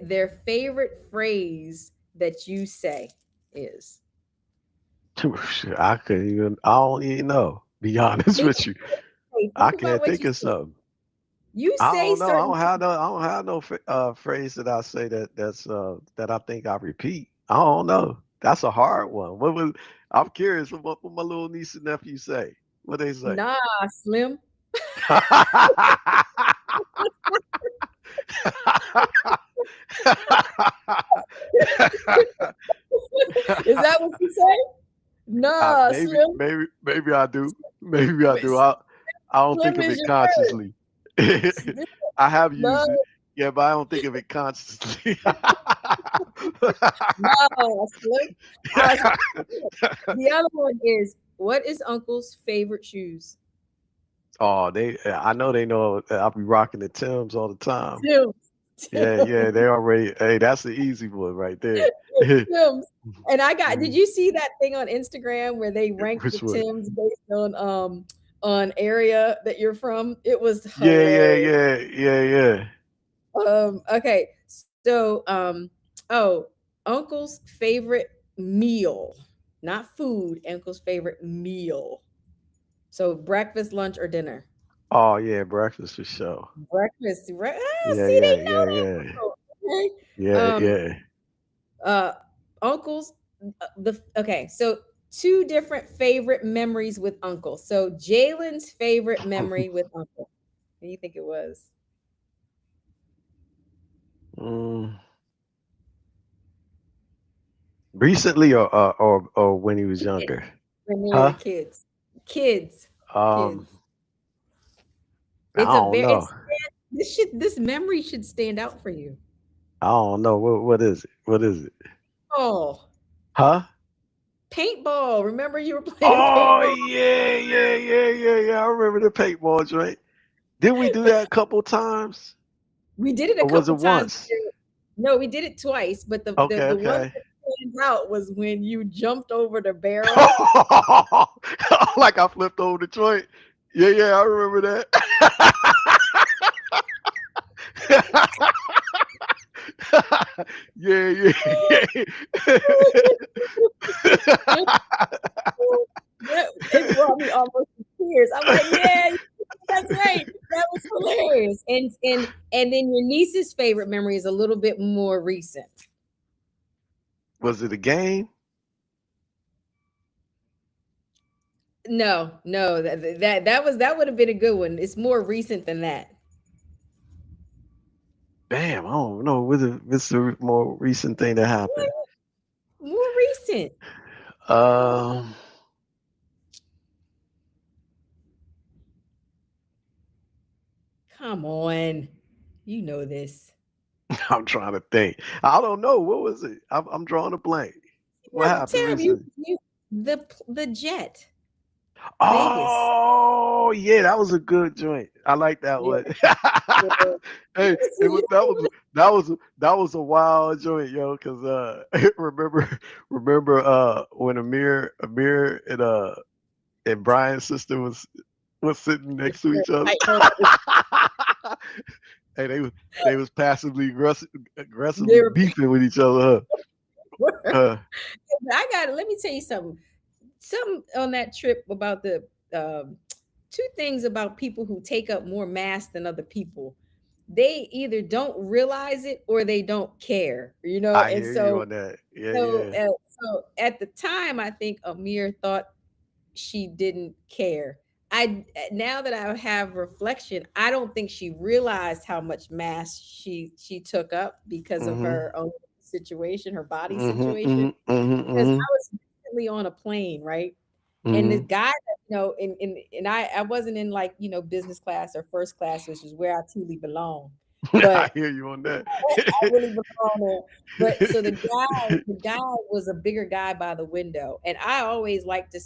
their favorite phrase that you say is? I couldn't even. I don't even know. Be honest Think, with you, I think about can't what think you of say. something. You I say don't know. I certain don't have no. I don't have no phrase that I say that I think I repeat. I don't know. That's a hard one. What was? I'm curious. What my little niece and nephew say? What they say? nah, Slim. Is that what you say? Nah, Maybe, Slim. maybe I do. Maybe I do. I don't think Slim of is it your word. consciously. I have No, used it, yeah, but I don't think of it consciously. no, Slim. Uh, the other one is, what is Uncle's favorite shoes? Oh, they. I know they know. I'll be rocking the Timbs all the time. Tim. Yeah, yeah. They already. Hey, that's the easy one right there. Tim's. And I got, did Mhm. you see that thing on Instagram where they ranked the Which one? Tims based on area that you're from? It was Yeah, yeah, hilarious. yeah, yeah, yeah. Okay. Oh, Uncle's favorite meal. Not food, Uncle's favorite meal. So breakfast, lunch, or dinner. Oh yeah, breakfast for sure. Breakfast, right? Ah, Yeah, see, they yeah, know yeah, they yeah, know. Okay. yeah, Um, yeah. uh uncle's the okay, so two different favorite memories with uncle. So Jalen's favorite memory with uncle. What do you think it was? Mm, recently or when he was Kids. younger? When they were Huh? kids. Kids. Um, Kids. I It's a don't very know. it's this memory should stand out for you. I don't know. What is it? What is it? Oh, Huh? paintball. Remember you were playing Oh paintball? yeah, yeah, yeah, yeah, yeah. I remember the paintball joint. Did we do that a couple times? We did it a Or was couple it times. once? No, we did it twice, but Okay, the one okay. that stands out was when you jumped over the barrel. Like I flipped over the joint. Yeah, yeah, I remember that. Yeah, yeah, yeah. It brought me almost to tears. I'm like, yeah, that's right. That was hilarious. And then your niece's favorite memory is a little bit more recent. Was it a game? No, no, that would have been a good one. It's more recent than that. Damn, I don't know. What's the more recent thing that happened? More recent. Um, Come on, you know this. I'm trying to think. I don't know. What was it? I'm drawing a blank. What Yeah, happened Tim, you, recently? you the jet, Vegas. Oh yeah, that was a good joint. I like that Yeah, one. yeah. Hey, it was that was a wild joint, yo. Cause remember when Amir and Brian's sister was sitting next to each other. I know that Hey, they was passively they aggressively were. beefing with each other. Huh? I got. Let me tell you something. Something on that trip about the two things about people who take up more mass than other people. They either don't realize it or they don't care, you know. I And hear you on that. Yeah, so yeah. uh, so at the time, I think Amir thought she didn't care. I Now that I have reflection, I don't think she realized how much mass she took up because of Mhm. her own situation, her body Mhm. situation. Mhm. Mhm. Because Mhm. I was recently on a plane, right? And the Mhm. guy that, and I wasn't in, like, business class or first class, which is where I truly belong. I But hear you on that. I really belong there. But so the guy was a bigger guy by the window, and I always like to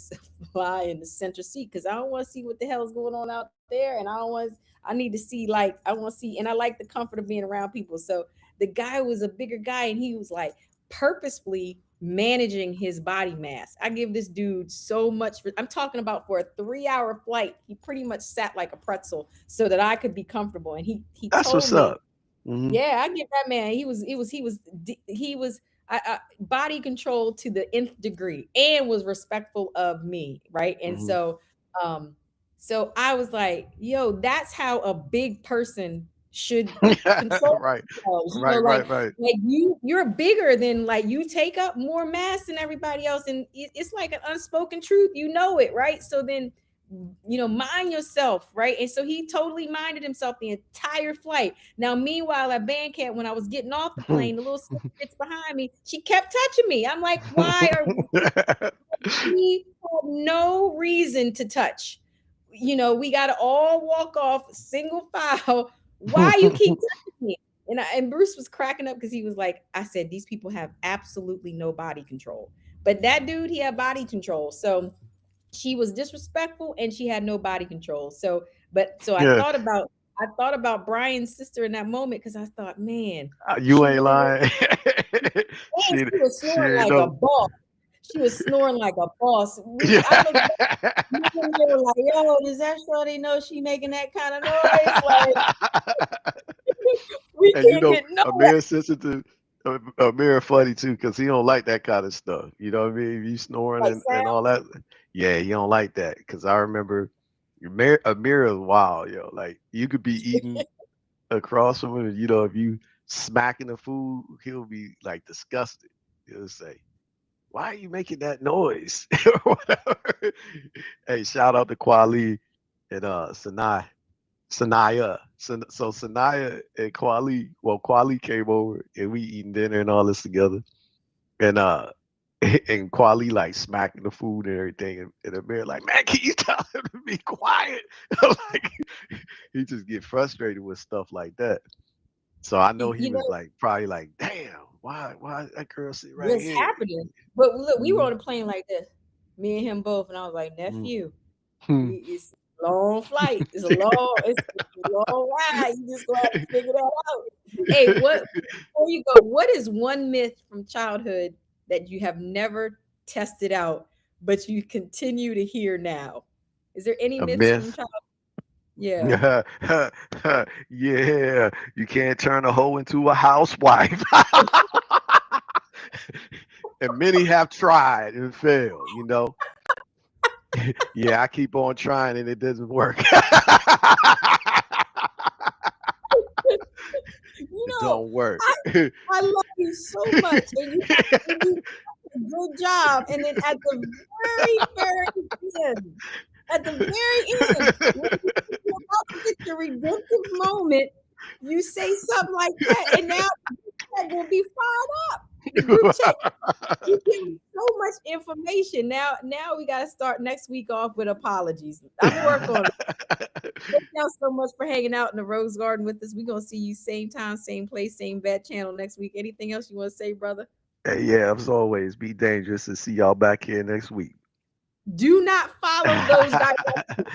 fly in the center seat because I don't want to see what the hell's going on out there, and I don't want. I need to see like I want to see, and I like the comfort of being around people. So the guy was a bigger guy, and he was like purposefully managing his body mass. I give this dude so much for. I'm talking about for a 3 hour flight. He pretty much sat like a pretzel so that I could be comfortable, and he That's told what's me up. Hmm. yeah, I give that man. He was body control to the nth degree, and was respectful of me, right? And Hmm. um, so I was like, yo, that's how a big person should control Right, themselves. You know, right, right, right. like you're bigger than like you take up more mass than everybody else, and it's like an unspoken truth. You know it, right? So then mind yourself, right? And so he totally minded himself the entire flight. Now, meanwhile, at band camp, when I was getting off the plane, the little bitch behind me, she kept touching me. I'm like, why are we have no reason to touch? We got to all walk off single file. Why you keep touching me? And Bruce was cracking up because he was like, I said, these people have absolutely no body control. But that dude, he had body control. So she was disrespectful and she had no body control. So Yeah, I thought about Brian's sister in that moment because I thought, man, you she ain't really was, lying. and she she was she snoring ain't like a know. boss. She was snoring like a boss. Yeah. I looked back, me and they were like, yo, does that show they know she making that kind of noise? Like, we And can't get nowhere. Amir sensitive. Amir funny too, because he don't like that kind of stuff. You know what I mean? You snoring Like and all that. Yeah, he don't like that. Because I remember Amir is wild, yo. Like you could be eating across from him, and if you smacking the food, he'll be like disgusted. He'll say, "Why are you making that noise?" or whatever. Hey, shout out to Kwali and Sanaya. So Sanaya and Kwali, well, Kwali came over and we eating dinner and all this together. And and Kwali like smacking the food and everything. And Amir like, man, can you tell him to be quiet? Like he just get frustrated with stuff like that. So I know he You was know like probably like, damn, why that girl sit right what's here? happening? But look, we were Mhm, on a plane like this, me and him both, and I was like, mhm, nephew, mhm. it's a long flight. It's a long ride. You just gonna have to figure that out. Hey, what before you go, what is one myth from childhood that you have never tested out, but you continue to hear now? Is there any A myths from myth. childhood? Yeah. Yeah, you can't turn a hoe into a housewife. And many have tried and failed. Yeah, I keep on trying and it doesn't work. You It know, don't work. I I love you so much, and you do a good job. And then at the very end, when you're about to get your redemptive moment, you say something like that, and now the group chat gonna be fired up. The group chat, you give me so much information. Now we gotta start next week off with apologies. I'm gonna work on it. Thank y'all so much for hanging out in the Rose Garden with us. We're gonna see you same time, same place, same bad channel next week. Anything else you want to say, brother? Hey, yeah, as always, be dangerous and see y'all back here next week. Do not follow those directions.